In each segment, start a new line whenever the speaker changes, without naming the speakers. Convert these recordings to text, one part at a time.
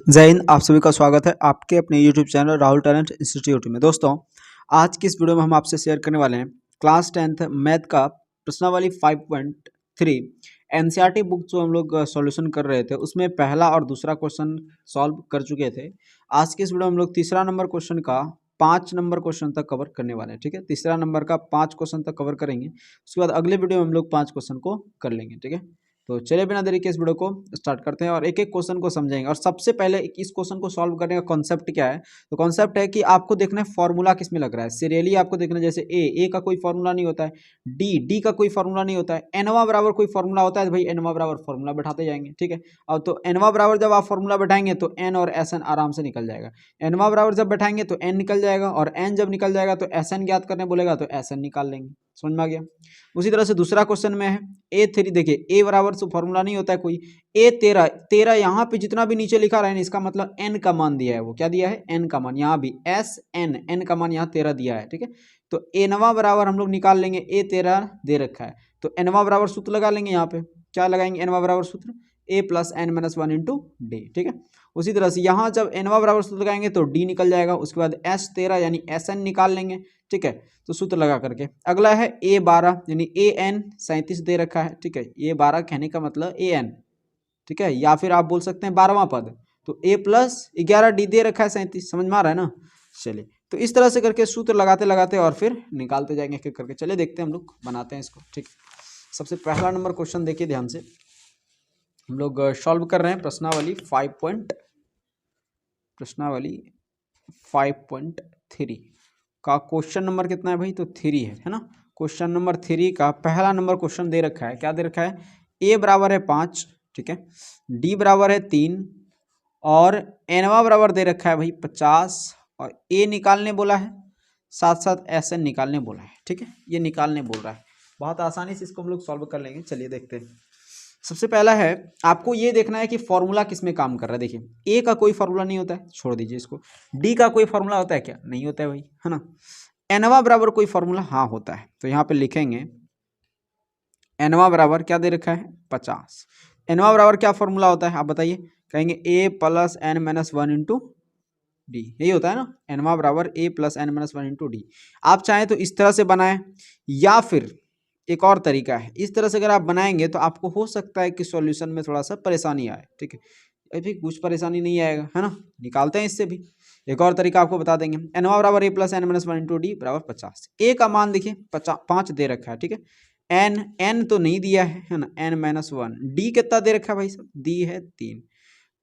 जय हिंद। आप सभी का स्वागत है आपके अपने YouTube channel Rahul talent institute में। दोस्तों, आज की इस वीडियो में हम आपसे शेयर करने वाले हैं क्लास 10th मैथ का प्रश्नावली 5.3 एनसीईआरटी बुक जो हम लोग सॉल्यूशन कर रहे थे उसमें पहला और दूसरा क्वेश्चन सॉल्व कर चुके थे। आज की इस वीडियो में हम लोग तीसरा नंबर क्वेश्चन का 5 नंबर क्वेश्चन तक कवर करने वाले हैं। ठीक है, तीसरा नंबर का 5 क्वेश्चन तक कवर करेंगे, उसके बाद अगले वीडियो में हम लोग 5 क्वेश्चन को कर लेंगे। ठीक है, तो चलिए बिना देरी के इस वीडियो को स्टार्ट करते हैं और एक एक क्वेश्चन को समझेंगे। और सबसे पहले इस क्वेश्चन को सॉल्व करने का कॉन्सेप्ट क्या है, तो कॉन्सेप्ट है कि आपको देखना है फॉर्मूला किस में लग रहा है। सीरियली आपको देखना है, जैसे ए का कोई फॉर्मूला नहीं होता है, डी का कोई फॉर्मूला नहीं होता है, एनवा बराबर कोई फॉर्मूला होता है तो भाई एनवा बराबर फॉर्मूला बैठाते जाएंगे। ठीक है, अब तो एनवा बराबर जब आप फॉर्मूला बैठाएंगे तो एन और एस एन आराम से निकल जाएगा। एनवा बराबर जब बैठाएंगे तो एन निकल जाएगा और एन जब निकल जाएगा तो एस एन ज्ञात करने बोलेगा तो एस एन निकाल लेंगे। समझ में आ गया। उसी तरह से दूसरा क्वेश्चन में है A3। देखिए ए बराबर से फॉर्मूला नहीं होता है कोई, A13 यहाँ पे जितना भी नीचे लिखा रहा है इसका मतलब n का मान दिया है। वो क्या दिया है? n का मान। यहाँ भी n का मान यहाँ 13 दिया है। ठीक है, तो एनवा बराबर हम लोग निकाल लेंगे, A13 दे रखा है तो एनवा बराबर सूत्र लगा लेंगे। यहाँ पे क्या लगाएंगे? एनवा बराबर सूत्र a plus N minus 1 into D. ठीक है, उसी तरह से यहाँ जब एनवा बराबर सूत्र लगाएंगे तो डी निकल जाएगा, उसके बाद S13 यानी SN निकाल लेंगे। ठीक है, तो सूत्र लगा करके अगला है A12 यानी AN 37 दे रखा है। ठीक है, A12 कहने का मतलब AN। ठीक है, या फिर आप बोल सकते हैं 12वां पद, तो A प्लस 11D दे रखा है 37। समझ में आ रहा है ना? चलिए, तो इस तरह से करके सूत्र लगाते लगाते और फिर निकालते जाएंगे एक एक करके। चलिए देखते हैं, हम लोग बनाते हैं इसको। ठीक है, सबसे पहला नंबर क्वेश्चन देखिए ध्यान से, हम लोग सॉल्व कर रहे हैं प्रश्नावली 5.3 का क्वेश्चन नंबर कितना है भाई? तो 3 है ना। क्वेश्चन नंबर 3 का पहला नंबर क्वेश्चन दे रखा है। क्या दे रखा है? ए बराबर है 5, ठीक है, डी बराबर है 3 और एनवा बराबर दे रखा है भाई 50 और ए निकालने बोला है, साथ साथ एस एन निकालने बोला है। ठीक है, ये निकालने बोल रहा है। बहुत आसानी से इसको हम लोग सॉल्व कर लेंगे। चलिए देखते हैं। सबसे पहला है, आपको ये देखना है कि फॉर्मूला किस में काम कर रहा है। देखिए ए का कोई फॉर्मूला नहीं होता है, छोड़ दीजिए इसको। डी का कोई फॉर्मूला होता है क्या? नहीं होता है भाई, है ना। एनवा बराबर कोई फॉर्मूला? हाँ होता है, तो यहाँ पे लिखेंगे एनवा बराबर क्या दे रखा है? 50। एनवा बराबर क्या फॉर्मूला होता है आप बताइए? कहेंगे A plus N minus 1 into D, यही होता है ना। एनवा बराबर A plus N minus 1 into D. आप चाहें तो इस तरह से बनाएं या फिर एक और तरीका है, इस तरह से अगर आप बनाएंगे तो आपको हो सकता है कि सॉल्यूशन में थोड़ा सा परेशानी आए। ठीक है, अभी कुछ परेशानी नहीं आएगा, है ना। निकालते हैं इससे भी। एक और तरीका आपको बता देंगे। एनवा बराबर A plus N minus 1 into D बराबर 50। ए का मान देखिए 5 दे रखा है। ठीक है, एन तो नहीं दिया है ना, एन माइनस 1। डी कितना दे रखा है भाई साहब? दी है 3।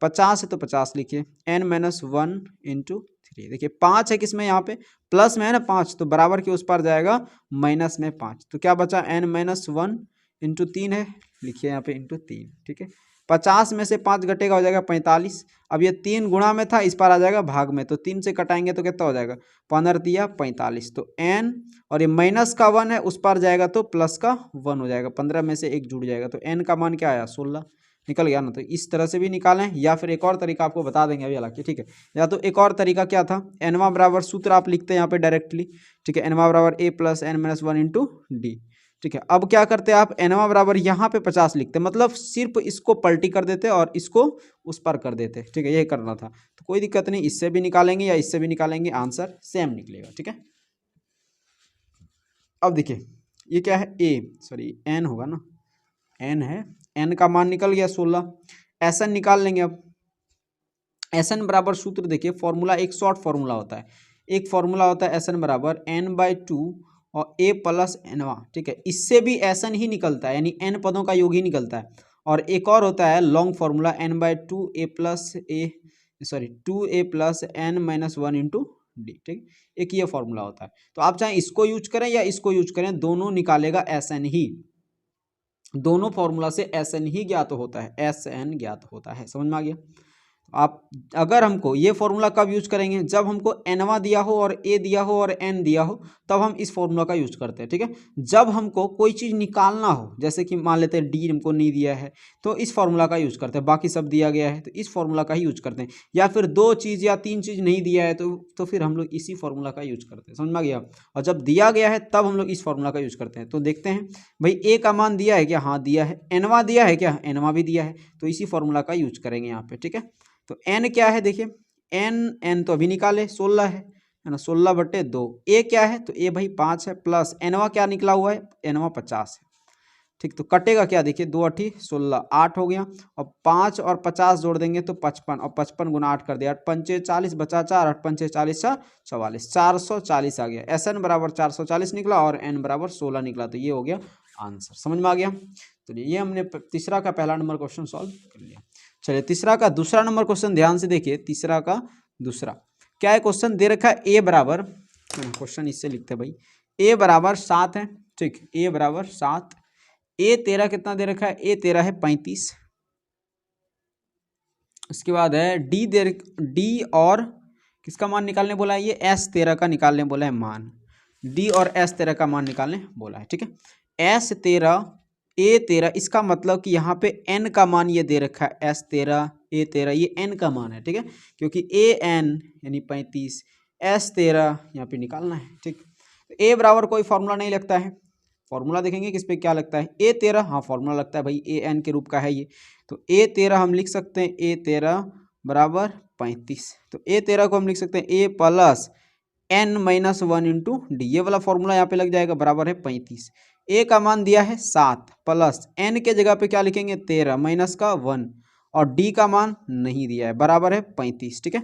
50 है तो 50 लिखिए, एन माइनस 1 इंटू 3। देखिए 5 है किसमें? यहाँ पे प्लस में है ना 5, तो बराबर के उस पर जाएगा माइनस में 5, तो क्या बचा? एन माइनस 1 इंटू 3 है, लिखिए यहाँ पे इंटू 3। ठीक है, 50 में से 5 घटेगा, हो जाएगा 45। अब ये 3 गुणा में था, इस पर आ जाएगा भाग में, तो 3 से कटाएंगे तो कितना हो जाएगा? 15 दिया 45, तो एन और ये माइनस का 1 है, उस पर जाएगा तो प्लस का 1 हो जाएगा। 15 में से 1 जुड़ जाएगा, तो एन का मान क्या आया? 16 निकल गया ना। तो इस तरह से भी निकालें या फिर एक और तरीका आपको बता देंगे अभी हालांकि। ठीक है, या तो एक और तरीका क्या था, एनवा बराबर सूत्र आप लिखते हैं यहाँ पे डायरेक्टली। ठीक है, एनवा बराबर A plus N minus 1 into D. ठीक है, अब क्या करते हैं आप? एनवा बराबर यहाँ पे 50 लिखते, मतलब सिर्फ इसको पलटी कर देते और इसको उस पर कर देते। ठीक है, यही करना था, तो कोई दिक्कत नहीं, इससे भी निकालेंगे या इससे भी निकालेंगे, आंसर सेम निकलेगा। ठीक है, अब देखिए ये क्या है? एन होगा ना, एन है, एन का मान निकल गया 16। एस एन निकाल लेंगे। अब एस एन बराबर सूत्र देखिए, फॉर्मूला एक शॉर्ट फॉर्मूला होता है। एक फॉर्मूला होता है एस एन बराबर n/2 और a प्लस एनवा। ठीक है, इससे भी एस एन ही निकलता है, यानी n पदों का योग ही निकलता है। और एक और होता है long formula n/2 2a plus n minus 1 into D. ठीक, एक ये फॉर्मूला होता है। तो आप चाहे इसको यूज करें या इसको यूज करें, दोनों निकालेगा एस एन ही। दोनों फॉर्मूला से एस एन ही ज्ञात होता है, एस एन ज्ञात होता है। समझ में आ गया? आप अगर हमको ये फॉर्मूला कब यूज करेंगे? जब हमको एनवा दिया हो और ए दिया हो और एन दिया हो, तब हम इस फॉर्मूला का यूज करते हैं। ठीक है, जब हमको कोई चीज़ निकालना हो, जैसे कि मान लेते हैं डी हमको नहीं दिया है, तो इस फॉर्मूला का यूज करते हैं। बाकी सब दिया गया है तो इस फॉर्मूला का ही यूज करते हैं। या फिर 2 चीज़ या 3 चीज़ नहीं दिया है तो फिर हम लोग इसी फॉर्मूला का यूज करते हैं। समझ में आ गया? और जब दिया गया है तब हम लोग इस फॉर्मूला का यूज करते हैं। तो देखते हैं भाई, ए का मान दिया है क्या? हाँ दिया है। एनवा दिया है क्या? एनवा भी दिया है, तो इसी फॉर्मूला का यूज करेंगे यहाँ पे। ठीक है, तो n क्या है देखिए, n तो अभी निकाले 16 है ना, 16/2। a क्या है तो a भाई 5 है, प्लस nवा क्या निकला हुआ है, nवा 50 है। ठीक, तो कटेगा क्या देखिए, 2 8 16, 8 हो गया, और 5 और 50 जोड़ देंगे तो 55, और 55 गुना 8 कर दिया, 8 पंचे 40 बचा 4, 8 पंचे 40 44, 440 आ गया। SN बराबर 440 निकला और n बराबर 16 निकला। तो ये हो गया आंसर, समझ में आ गया। तो ये हमने तीसरा का पहला नंबर क्वेश्चन सॉल्व कर लिया। चलिए तीसरा का दूसरा नंबर क्वेश्चन ध्यान से देखिए। तीसरा का दूसरा क्या है, क्वेश्चन दे रखा है a बराबर, क्वेश्चन इससे लिखते हैं भाई, a बराबर 7 है। ठीक, a बराबर 7, ए 13 कितना दे रखा है, ए 13 है 35। उसके बाद है डी और किसका मान निकालने बोला है, ये S13 का निकालने बोला है मान, डी और S13 का मान निकालने बोला है। ठीक है, S13 A13, इसका मतलब कि यहाँ पे n का मान ये दे रखा है, S13 A13 ये n का मान है। ठीक है, क्योंकि AN यानी 35, S13 यहाँ पे निकालना है। ठीक, a बराबर कोई फॉर्मूला नहीं लगता है, फॉर्मूला देखेंगे किस पे क्या लगता है, A13, हाँ फॉर्मूला लगता है भाई, AN के रूप का है ये। तो A13 हम लिख सकते हैं, A13 बराबर 35। तो A13 को हम लिख सकते हैं A plus n minus 1 into D, ये वाला फॉर्मूला यहाँ पे लग जाएगा, बराबर है 35। A का मान दिया है 7, प्लस n के जगह पे क्या लिखेंगे 13 माइनस का 1, और d का मान नहीं दिया है, बराबर है 35। ठीक है,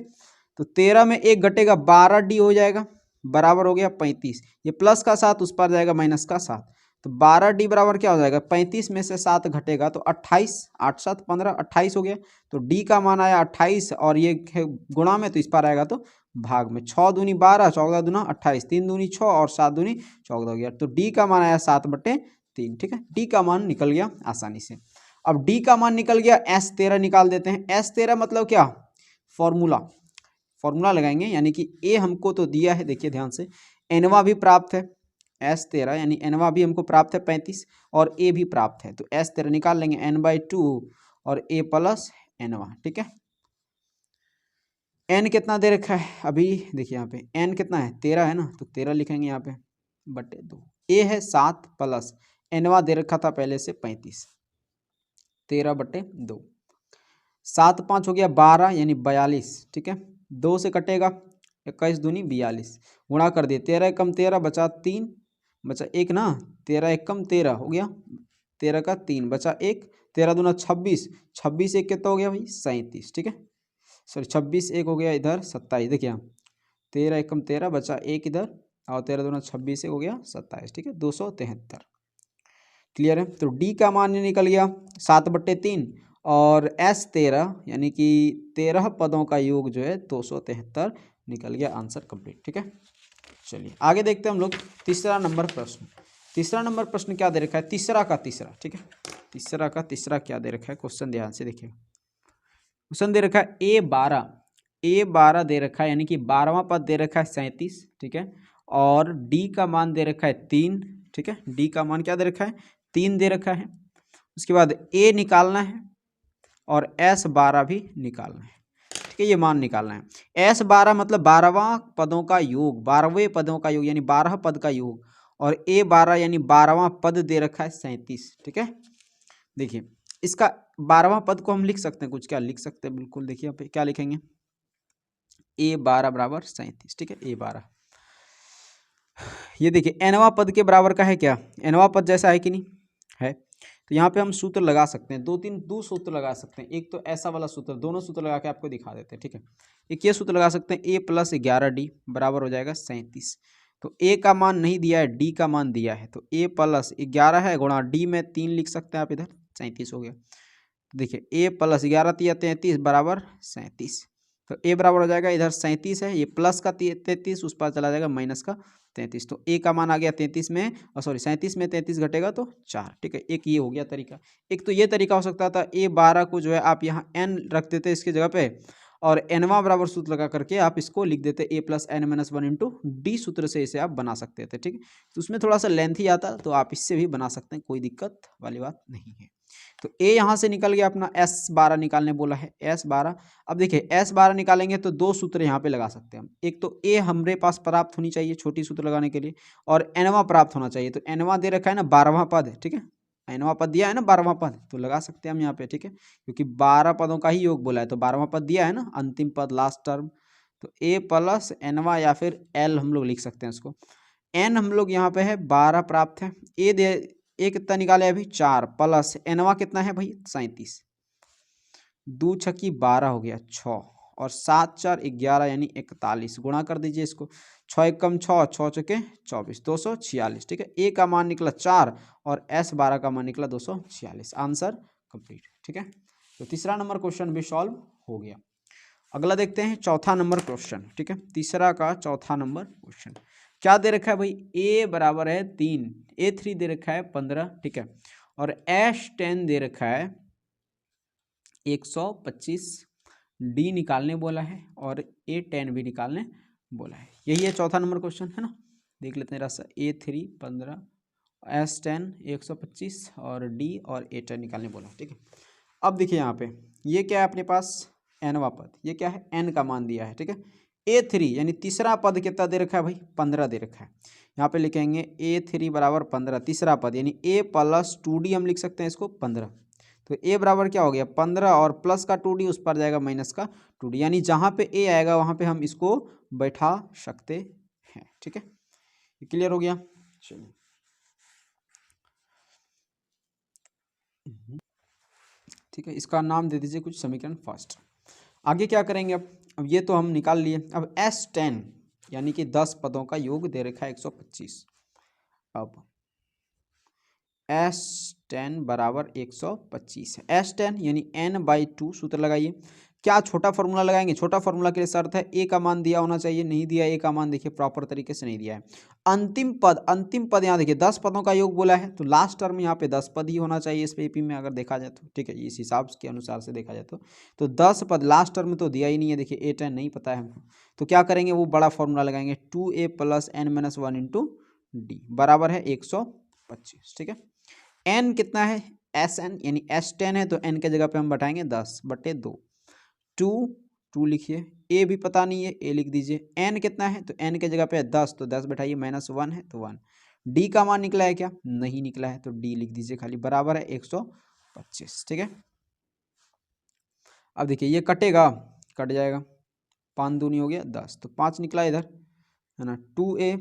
तो 13 में 1 घटेगा 12d हो जाएगा, बराबर हो गया 35। ये प्लस का 7 उस पर जाएगा माइनस का 7, तो 12d बराबर क्या हो जाएगा, 35 में से 7 घटेगा तो 28, 8 7 15, 28 हो गया। तो d का मान आया 28, और ये गुणा में तो इस पर आएगा तो भाग में, 6 दूनी 12, 14 दूना 28, 3 दूनी 6 और 7 दूनी 14 हो गया। तो d का मान आया 7/3। ठीक है, d का मान निकल गया आसानी से। अब d का मान निकल गया, S13 निकाल देते हैं। S13 मतलब क्या, फॉर्मूला लगाएंगे, यानी कि a हमको तो दिया है, देखिए ध्यान से, nवा भी प्राप्त है, S13 यानी nवा भी हमको प्राप्त है 35, और a भी प्राप्त है। तो S13 निकाल लेंगे n/2 और a प्लस nवा। ठीक है, n कितना दे रखा है, अभी देखिए यहाँ पे n कितना है 13 है ना, तो 13 लिखेंगे यहाँ पे बटे 2। a है 7 प्लस nवा दे रखा था पहले से 35, 13/2, 7 5 हो गया 12 यानी 42। ठीक है, 2 से कटेगा, 21 दूनी 42, गुणा कर दिए, 13 कम 13 बचा 3, बचा 1 ना, 13 1 कम 13 हो गया, 13 का 3 बचा 1, 13 दूना 26, 26 1 कितना हो गया भाई 37। ठीक है, सॉरी 26 1 हो गया इधर 27, देखिए 13 1 कम 13 बचा 1 इधर, और 13 दूना 26 1 हो गया 27। ठीक है, 273। क्लियर है, तो डी का मान निकल गया 7/3, और S13 यानी कि 13 पदों का योग जो है 273 निकल गया, आंसर कंप्लीट। ठीक है, चलिए आगे देखते हैं हम लोग तीसरा नंबर प्रश्न। तीसरा नंबर प्रश्न क्या दे रखा है, तीसरा का तीसरा। ठीक है, तीसरा का तीसरा क्या दे रखा है, क्वेश्चन ध्यान से देखिए। क्वेश्चन दे रखा है A12 दे रखा है, यानी कि 12वां पद दे रखा है 37। ठीक है, और D का मान दे रखा है 3। ठीक है, D का मान क्या दे रखा है, 3 दे रखा है। उसके बाद A निकालना है और S12 भी निकालना है। ठीक है, ये मान निकालना है। S12 मतलब 12वां पदों का योग, 12वें पदों का योग यानी 12 पद का योग, और A12 यानी 12वां पद दे रखा है 37। ठीक है, देखिए इसका 12वां पद को हम लिख सकते हैं, कुछ क्या लिख सकते हैं, बिल्कुल देखिए यहाँ पे क्या लिखेंगे, A12 बराबर 37। ठीक है, A12 ये देखिए nवा पद के बराबर का है क्या, nवा पद जैसा है कि नहीं है। तो यहाँ पे हम सूत्र लगा सकते हैं, दो सूत्र लगा सकते हैं। एक तो ऐसा वाला सूत्र, दोनों सूत्र लगा के आपको दिखा देते हैं। ठीक है, एक ये सूत्र लगा सकते हैं, a प्लस 11d बराबर हो जाएगा 37। तो a का मान नहीं दिया है, d का मान दिया है, तो a प्लस 11 है गुणा d में 3 लिख सकते हैं आप, इधर 37 हो गया। देखिए a प्लस 11 33 बराबर 37, तो a बराबर हो जाएगा, इधर 37 है, ये प्लस का 33 उस पर चला जाएगा माइनस का 33, तो a का मान आ गया 33 में, सॉरी 37 में 33 घटेगा तो 4। ठीक है, एक ये हो गया तरीका। एक तो ये तरीका हो सकता था, A12 को जो है आप यहाँ n रख देते इसकी जगह पे, और nवा बराबर सूत्र लगा करके आप इसको लिख देते a plus n minus 1 into D सूत्र से इसे आप बना सकते थे। ठीक है, तो उसमें थोड़ा सा लेंथी आता, तो आप इससे भी बना सकते हैं, कोई दिक्कत वाली बात नहीं है। तो a यहाँ से निकल गया अपना, S12 निकालने बोला है, S12। अब देखिए S12 निकालेंगे तो दो सूत्र यहाँ पे लगा सकते हैं हम। एक तो a हमारे पास प्राप्त होनी चाहिए छोटी सूत्र लगाने के लिए, और nवा प्राप्त होना चाहिए। तो nवा दे रखा है ना 12वां पद है, ठीक है, nवां पद दिया है ना 12वां पद, तो लगा सकते हैं हम यहाँ पे, ठीक है, क्योंकि 12 पदों का ही योग बोला है, तो 12वां पद दिया है ना, अंतिम पद लास्ट टर्म, तो a प्लस nवां या फिर l हम लोग लिख सकते हैं उसको। n हम लोग यहाँ पे है 12 प्राप्त है, a कितना निकाले अभी 4 प्लस nवां कितना है भाई 37, 2 छक्की 12 हो गया 6 और 7 4 11 यानी 41, गुणा कर दीजिए इसको, 6 एक कम 6, 6 चौके 24, 246, ठीक है। ए का मान निकला 4 और S12 का मान निकला 246, आंसर कंप्लीट, ठीक है। तो तीसरा नंबर क्वेश्चन भी सॉल्व हो गया। अगला देखते हैं चौथा नंबर क्वेश्चन, ठीक है, तीसरा का चौथा नंबर क्वेश्चन क्या दे रखा है भाई, a बराबर है 3, a3 दे रखा है 15, ठीक है, और S10 दे रखा है 125, डी निकालने बोला है और A10 भी निकालने बोला है। यही है चौथा नंबर क्वेश्चन, है ना। देख लेते हैं रास्ता, A3 15, S10 125 और डी और A10 निकालने बोला है, ठीक है। अब देखिए यहाँ पे ये क्या है अपने पास nवां पद, ये क्या है n का मान दिया है, ठीक है। A3 यानी तीसरा पद कितना दे रखा है भाई 15 दे रखा है, यहाँ पे लिखेंगे A3 बराबर 15, तीसरा पद यानी a प्लस 2d हम लिख सकते हैं इसको 15, तो a बराबर क्या हो गया 15 और प्लस का 2d उस पर जाएगा माइनस का 2d, यानी जहाँ पे a आएगा वहाँ पे हम इसको बैठा सकते हैं, ठीक है। ये क्लियर हो गया, चलिए ठीक है, इसका नाम दे दीजिए कुछ समीकरण फर्स्ट। आगे क्या करेंगे अब ये तो हम निकाल लिए, अब S10 यानी कि 10 पदों का योग दे रखा है 125, अब S10 बराबर 125 है, S10 यानी n/2 सूत्र लगाइए। क्या छोटा फॉर्मूला लगाएंगे, छोटा फॉर्मूला के लिए शर्त है a का मान दिया होना चाहिए, नहीं दिया a का मान देखिए प्रॉपर तरीके से नहीं दिया है। अंतिम पद यहाँ देखिए 10 पदों का योग बोला है, तो लास्ट टर्म यहाँ पे 10 पद ही होना चाहिए इस पे में अगर देखा जाए तो, ठीक है, इस हिसाब के अनुसार से देखा जाए तो 10 पद लास्ट टर्म में तो दिया ही नहीं है, देखिए A10 नहीं पता है हमको, तो क्या करेंगे वो बड़ा फॉर्मूला लगाएंगे 2a plus n-1 into D बराबर है 125, ठीक है। n कितना है Sn यानी S10 है, तो n के जगह पे हम बैठाएंगे 10/2, 2 लिखिए, a भी पता नहीं है a लिख दीजिए, n कितना है तो n के जगह पे 10, तो 10 बैठाइए -1 है तो 1, d का मान निकला है क्या नहीं निकला है, तो d लिख दीजिए खाली, बराबर है 125, ठीक है। अब देखिए ये कटेगा, कट जाएगा, 5 दूनी हो गया 10, तो 5 निकला इधर, है ना, 2a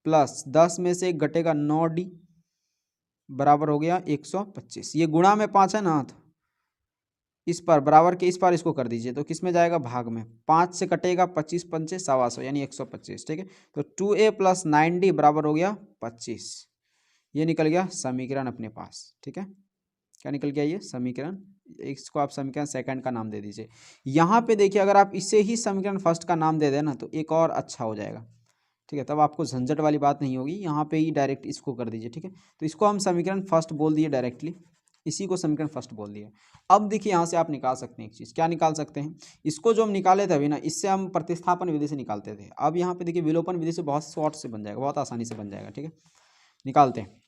प्लस 10 में से एक घटेगा 9d बराबर हो गया 125, ये गुणा में 5 है ना, तो इस पर बराबर के इस पर इसको कर दीजिए, तो किस में जाएगा भाग में, 5 से कटेगा 25 पंचे 125 यानी 125, ठीक है। तो 2a प्लस 9d बराबर हो गया 25, ये निकल गया समीकरण अपने पास, ठीक है। क्या निकल गया ये समीकरण, इसको आप समीकरण सेकंड का नाम दे दीजिए। यहाँ पे देखिए अगर आप इसे ही समीकरण फर्स्ट का नाम दे देना तो एक और अच्छा हो जाएगा, ठीक है, तब आपको झंझट वाली बात नहीं होगी, यहाँ पे ही डायरेक्ट इसको कर दीजिए, ठीक है। तो इसको हम समीकरण फर्स्ट बोल दिए डायरेक्टली, इसी को समीकरण फर्स्ट बोल दिया। अब देखिए यहाँ से आप निकाल सकते हैं एक चीज़, क्या निकाल सकते हैं, इसको जो हम निकाले थे अभी ना, इससे हम प्रतिस्थापन विधि से निकालते थे, अब यहाँ पे देखिए विलोपन विधि से बहुत शॉर्ट से बन जाएगा, बहुत आसानी से बन जाएगा, ठीक है। निकालते हैं,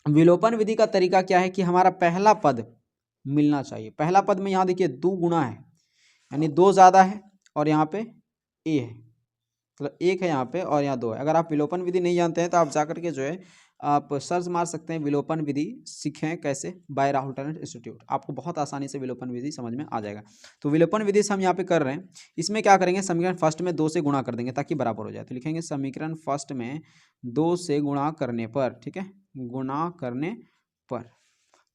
विलोपन विधि का तरीका क्या है कि हमारा पहला पद मिलना चाहिए, पहला पद में यहाँ देखिए 2 गुना है यानी 2 ज़्यादा है और यहाँ पे a है, मतलब 1 है यहाँ पे और यहाँ 2 है। अगर आप विलोपन विधि नहीं जानते हैं तो आप जाकर के जो है आप सर्च मार सकते हैं विलोपन विधि सीखें कैसे बाय राहुल टैलेंट इंस्टीट्यूट, आपको बहुत आसानी से विलोपन विधि समझ में आ जाएगा। तो विलोपन विधि से हम यहाँ पे कर रहे हैं, इसमें क्या करेंगे समीकरण फर्स्ट में 2 से गुणा कर देंगे ताकि बराबर हो जाए, तो लिखेंगे समीकरण फर्स्ट में 2 से गुणा करने पर, ठीक है, गुणा करने पर,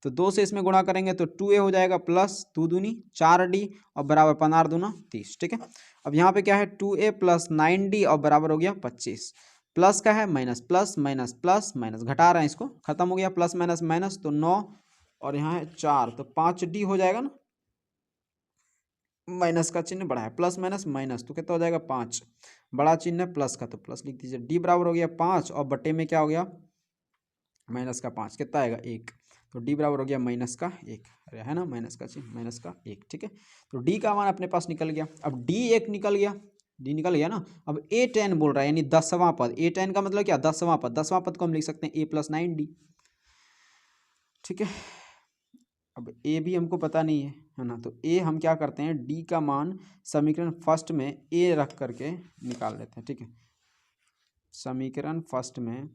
तो 2 से इसमें गुणा करेंगे तो 2a हो जाएगा प्लस 2 दूनी 4d और बराबर 15 दूना 30, ठीक है। अब यहाँ पे क्या है 2a प्लस 9d और बराबर हो गया 25, प्लस का है minus plus minus plus minus, घटा रहे हैं इसको, खत्म हो गया प्लस माइनस माइनस, तो 9 और यहाँ है 4, तो 5d हो जाएगा ना, माइनस का चिन्ह बड़ा है, प्लस माइनस माइनस, तो कितना हो जाएगा 5, बड़ा चिन्ह है प्लस का तो प्लस लिख दीजिए, d बराबर हो गया 5 और बटे में क्या हो गया माइनस का 5, कितना आएगा 1, तो d बराबर हो गया माइनस का 1, अरे है ना माइनस का चिन्ह, माइनस का 1, ठीक है। तो d का मान अपने पास निकल गया, अब d एक निकल गया, d निकल गया ना। अब a10 बोल रहा है यानी 10वां पद, a10 का मतलब क्या 10वां पद, 10वां पद को हम लिख सकते हैं a प्लस 9d, ठीक है। अब a भी हमको पता नहीं है ना, तो a हम क्या करते हैं d का मान समीकरण फर्स्ट में a रख करके निकाल लेते हैं, ठीक है। समीकरण फर्स्ट में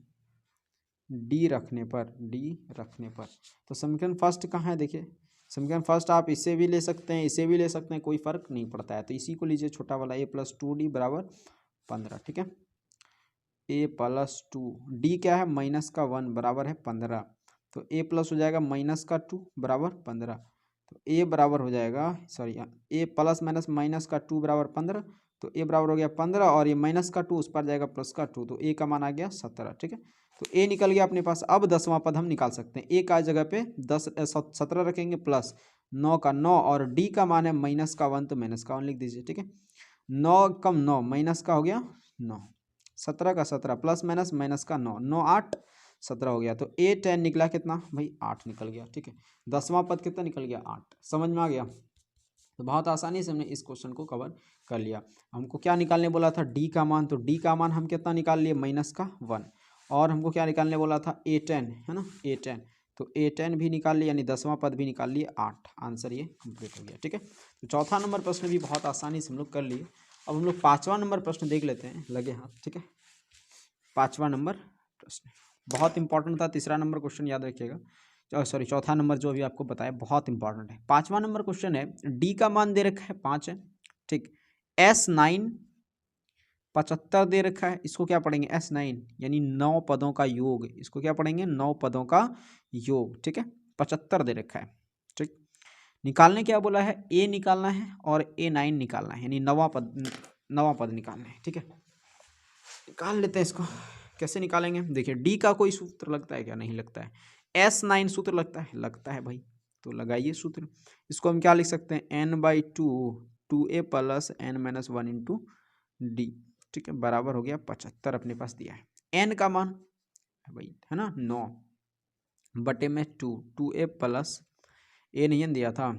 डी रखने पर तो समीकरण फर्स्ट कहाँ है देखिए, समीकरण फर्स्ट आप इसे भी ले सकते हैं, इसे भी ले सकते हैं, कोई फर्क नहीं पड़ता है। तो इसी को लीजिए छोटा वाला a+2d बराबर 15, ठीक है। a+2 d क्या है -1 बराबर है 15, तो a प्लस हो जाएगा -2 बराबर 15, तो a बराबर हो जाएगा सॉरी a प्लस माइनस का 2 बराबर 15, तो a बराबर हो गया 15 और ये -2 उस पर जाएगा +2, तो a का मान आ गया 17, ठीक है। तो a निकल गया अपने पास। अब 10वां पद हम निकाल सकते हैं। a का जगह पे 17 रखेंगे प्लस 9 का 9 और d का मान है -1 तो -1 लिख दीजिए, ठीक है। 9 कम 9 माइनस का हो गया 9, 17 का 17 प्लस माइनस का 9, 9 8 17 हो गया। तो a10 निकला कितना भाई 8 निकल गया, ठीक है। 10वां पद कितना निकल गया 8, समझ में आ गया। तो बहुत आसानी से हमने इस क्वेश्चन को कवर कर लिया। हमको क्या निकालने बोला था d का मान, तो d का मान हम कितना निकाल लिए -1, और हमको क्या निकालने बोला था a10 है ना, a10, तो a10 भी निकाल लिया यानी 10वां पद भी निकाल लिए 8। आंसर ये कंप्लीट हो गया, ठीक है। तो चौथा नंबर प्रश्न भी बहुत आसानी से हम लोग कर लिए। अब हम लोग 5वां नंबर प्रश्न देख लेते हैं, लगे हाथ, ठीक है। 5वां नंबर प्रश्न बहुत इंपॉर्टेंट था, तीसरा नंबर क्वेश्चन याद रखिएगा, सॉरी चौथा नंबर जो अभी आपको बताया बहुत इंपॉर्टेंट है। 5वां नंबर क्वेश्चन है, डी का मान दे रखा है 5 है, ठीक। S9 75 दे रखा है, इसको क्या पढ़ेंगे S9 यानी 9 पदों का योग, इसको क्या पढ़ेंगे 9 पदों का योग, ठीक है। 75 दे रखा है, ठीक। निकालने क्या बोला है, ए निकालना है और A9 निकालना है, यानी 9वां पद निकालना है, ठीक है। निकाल लेते हैं इसको। कैसे निकालेंगे देखिए, डी का कोई सूत्र लगता है क्या, नहीं लगता है। S9 सूत्र लगता है भाई, तो लगाइए सूत्र। इसको हम क्या लिख सकते हैं n/2 2a + n-1 into D, ठीक है, बराबर हो गया 75 अपने पास दिया है। n का मान भाई है ना 9 बटे में 2 2a + a नहीं दिया था,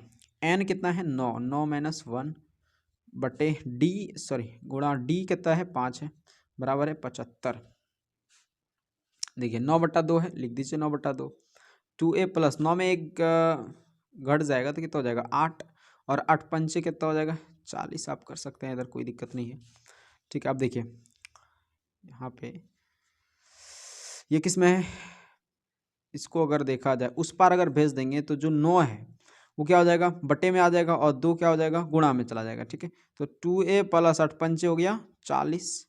n कितना है 9 9 - 1 बटे डी सॉरी गुणा डी कितना है 5 है, बराबर है 75। देखिए 9/2 है, लिख दीजिए 9/2, 2a + 9 में एक घट जाएगा तो कितना हो जाएगा 8, और 8 पंचे कितना हो जाएगा 40, आप कर सकते हैं इधर, कोई दिक्कत नहीं है, ठीक है। अब देखिए यहाँ पे ये किस में है, इसको अगर देखा जाए उस पार अगर भेज देंगे तो जो 9 है वो क्या हो जाएगा बटे में आ जाएगा, और 2 क्या हो जाएगा गुणा में चला जाएगा, ठीक है। तो 2a + 8 पंचे हो गया 40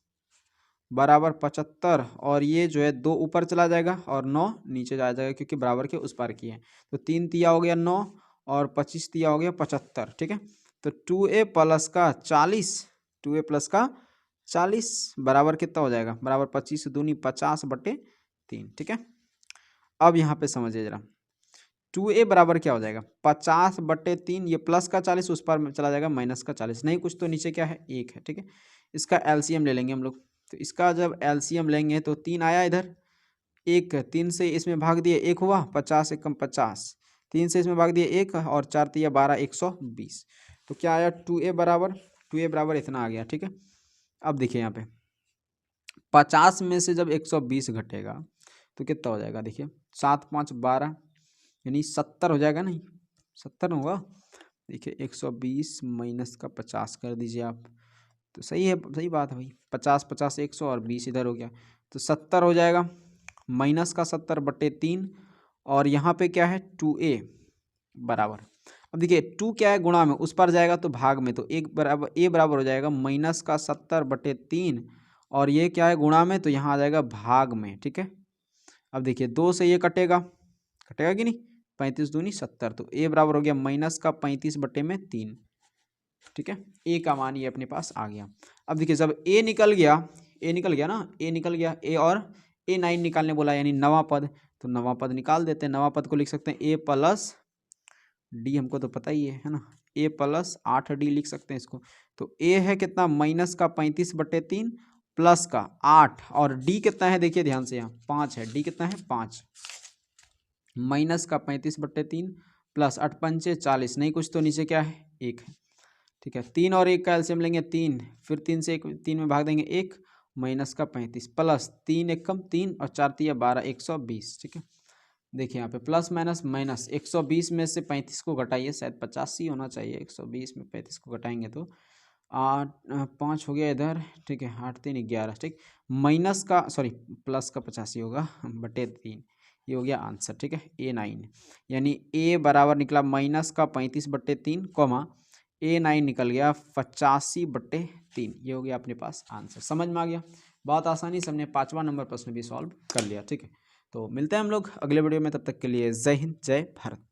बराबर 75, और ये जो है 2 ऊपर चला जाएगा और 9 नीचे जा जाएगा क्योंकि बराबर के उस पार किए हैं। तो 3 तिया हो गया 9 और 25 तिया हो गया 75, ठीक है। तो 2a + का 40 2a + का 40 बराबर कितना हो जाएगा, बराबर 25 दूनी 50/3, ठीक है। अब यहाँ पे समझिए जरा, 2a बराबर क्या हो जाएगा 50/3, ये प्लस का 40 उस पर चला जाएगा माइनस का 40, नहीं कुछ तो नीचे क्या है 1 है, ठीक है। इसका एलसीएम ले लेंगे हम लोग, तो इसका जब एलसीएम लेंगे तो 3 आया इधर, 1 3 से इसमें भाग दिए 1 हुआ, 50 × 50, 3 से इसमें भाग दिए 1 और 4 × 12 120, तो क्या आया 2a बराबर इतना आ गया, ठीक है। अब देखिए यहाँ पे 50 में से जब 120 घटेगा तो कितना हो जाएगा, देखिए 7 5 12 यानी 70 हो जाएगा, नहीं 70 होगा। देखिए 120 माइनस का 50 कर दीजिए आप, तो सही है, सही बात है भाई, 50 50 100 और 20 इधर हो गया, तो 70 हो जाएगा, माइनस का 70/3, और यहाँ पे क्या है 2a बराबर, अब देखिए 2 क्या है गुणा में, उस पर जाएगा तो भाग में, तो एक बराबर a बराबर हो जाएगा माइनस का 70/3, और ये क्या है गुणा में, तो यहाँ आ जाएगा भाग में, ठीक है। अब देखिए 2 से ये कटेगा कि नहीं, 35 दूनी 70, तो a बराबर हो गया माइनस का 35/3, ठीक है। a का मान ये अपने पास आ गया। अब देखिए जब a निकल गया ना, a निकल गया, a और A9 निकालने बोला यानी 9वां पद, तो 9वां पद निकाल देते हैं। 9वां पद को लिख सकते हैं a + d, हमको तो पता ही है ना, a + 8d लिख सकते हैं इसको। तो a है कितना माइनस का 35/3 प्लस का 8, और d कितना है देखिए ध्यान से, यहाँ 5 है, d कितना है 5, माइनस का 35/3 प्लस 8 पंचे 40, नहीं कुछ तो नीचे क्या है 1 है, ठीक है। 3 और 1 का एलसीएम लेंगे 3, फिर 3 से 3 में भाग देंगे 1, माइनस का 35 प्लस 3 1 कम 3 और 4 3 12 120, ठीक है। देखिए यहाँ पे प्लस माइनस 120 में से 35 को घटाइए, शायद 85 होना चाहिए, 120 में 35 को घटाएंगे तो 8 5 हो गया इधर, ठीक है, 8 3 11, ठीक, माइनस का सॉरी प्लस का 85 होगा बटे 3, ये हो गया आंसर, ठीक है, A9। यानी ए बराबर निकला माइनस का 35/3 कॉमा A9 निकल गया 85/3, ये हो गया अपने पास आंसर। समझ में आ गया, बहुत आसानी से हमने 5वां नंबर प्रश्न भी सॉल्व कर लिया, ठीक है। तो मिलते हैं हम लोग अगले वीडियो में, तब तक के लिए जय हिंद जय भारत।